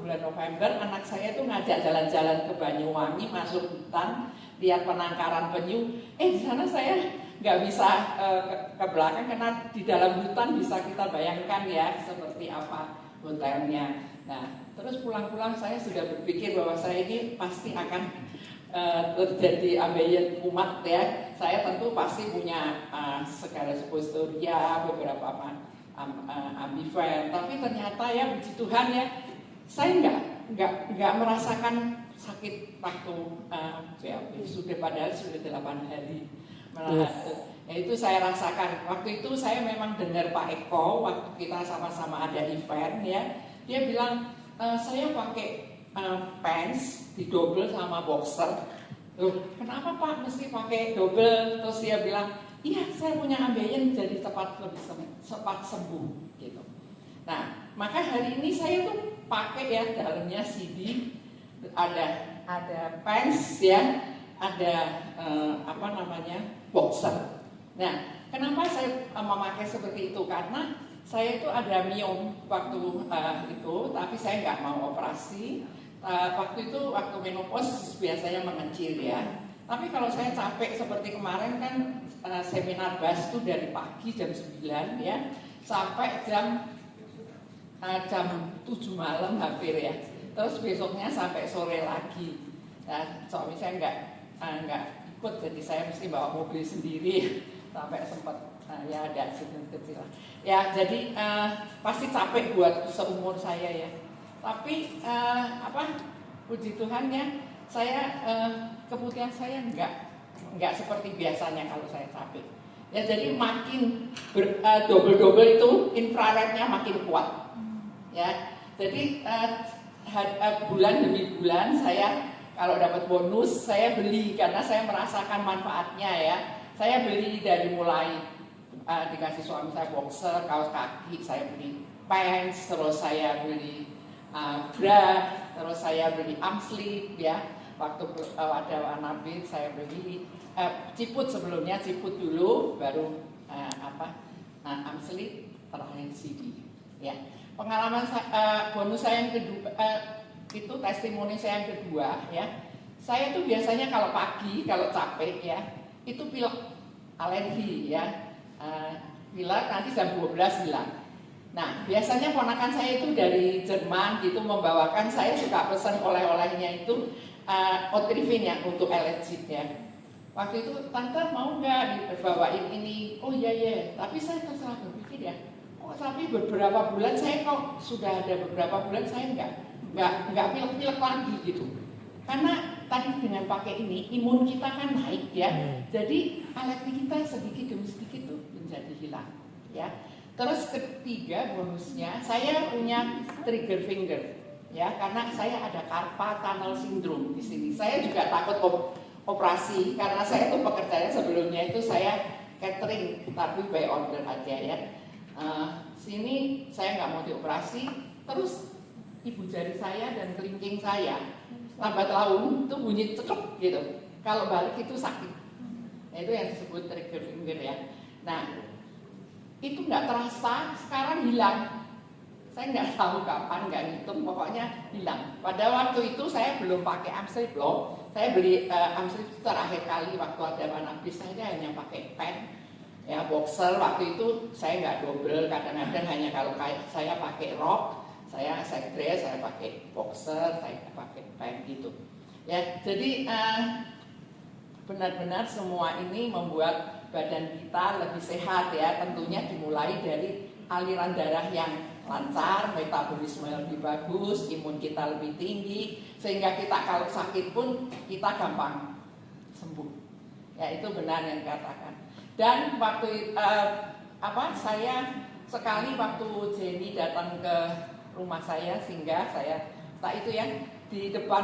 bulan November, anak saya tuh ngajak jalan-jalan ke Banyuwangi, masuk hutan, lihat penangkaran penyu. Di sana saya nggak bisa ke belakang karena di dalam hutan bisa kita bayangkan ya seperti apa hotelnya. Nah, terus pulang-pulang saya sudah berpikir bahwa saya ini pasti akan terjadi ambeien umat ya. Saya tentu pasti punya segala suppositoria, beberapa ambivert, tapi ternyata ya puji Tuhan ya, saya nggak merasakan sakit waktu sudah, padahal sudah 8 hari. Ya itu saya rasakan. Waktu itu saya memang dengar Pak Eko waktu kita sama-sama ada event ya, dia bilang saya pakai pants didobel sama boxer. Loh, kenapa Pak mesti pakai double? Terus dia bilang, iya saya punya ambeien jadi cepat sembuh gitu. Nah, maka hari ini saya tuh pakai ya dalamnya CD, ada pants ya, ada boxer. Nah, kenapa saya memakai seperti itu? Karena saya itu ada miom waktu itu, tapi saya nggak mau operasi. Waktu itu waktu menopause biasanya mengecil ya. Tapi kalau saya capek seperti kemarin kan seminar BAS itu dari pagi jam 9 ya sampai jam 7 malam hampir ya. Terus besoknya sampai sore lagi. Nah, suami saya nggak ikut, jadi saya mesti bawa mobil sendiri sampai sempat ya ada accident kecil. Ya jadi pasti capek buat seumur saya ya. Tapi puji Tuhan ya, saya kemudian saya nggak seperti biasanya kalau saya capek. Ya jadi makin double itu infrarednya makin kuat. Ya, jadi bulan demi bulan saya kalau dapat bonus saya beli karena saya merasakan manfaatnya ya. Saya beli dari mulai dikasih suami saya boxer, kaos kaki, saya beli pants, terus saya beli bra, terus saya beli arm sleeve ya. Waktu ada warna beige saya beli ciput, sebelumnya ciput dulu, baru arm sleeve, terakhir CD ya. Pengalaman bonus saya yang kedua itu testimoni saya yang kedua ya. Saya tuh biasanya kalau pagi kalau capek ya itu pilek, alergi ya, pilek nanti jam 12 hilang. Nah biasanya ponakan saya itu dari Jerman gitu membawakan, saya suka pesan oleh-olehnya itu Otrivin ya untuk alergi ya. Waktu itu tante mau nggak dibawain ini? Oh iya, tapi saya terserah berpikir ya. Tapi beberapa bulan saya kok sudah ada beberapa bulan saya nggak pilek-pilek lagi gitu. Karena tadi dengan pakai ini imun kita kan naik ya. Jadi alergi kita sedikit demi sedikit tuh menjadi hilang ya. Terus ketiga bonusnya saya punya trigger finger ya, karena saya ada carpal tunnel syndrome di sini. Saya juga takut operasi karena saya tuh pekerjaannya sebelumnya itu saya catering tapi by order aja ya. Sini saya nggak mau dioperasi, terus ibu jari saya dan kelingking saya lambat laun itu bunyi cekep gitu. Kalau balik itu sakit. Nah, itu yang disebut trigger finger ya. Nah itu nggak terasa, sekarang hilang. Saya nggak tahu kapan, nggak ngitung, pokoknya hilang. Pada waktu itu saya belum pakai arm sleeve loh. Saya beli arm sleeve terakhir kali waktu ada anak bis, saya hanya pakai pen. Ya boxer waktu itu saya nggak double, kadang-kadang hanya kalau saya pakai rok, saya dress, saya pakai boxer, saya pakai pant gitu. Ya jadi benar-benar semua ini membuat badan kita lebih sehat ya. Tentunya dimulai dari aliran darah yang lancar, metabolisme lebih bagus, imun kita lebih tinggi, sehingga kita kalau sakit pun kita gampang sembuh. Ya itu benar yang dikatakan. Dan waktu saya sekali waktu Jenny datang ke rumah saya singgah, saya tak itu ya di depan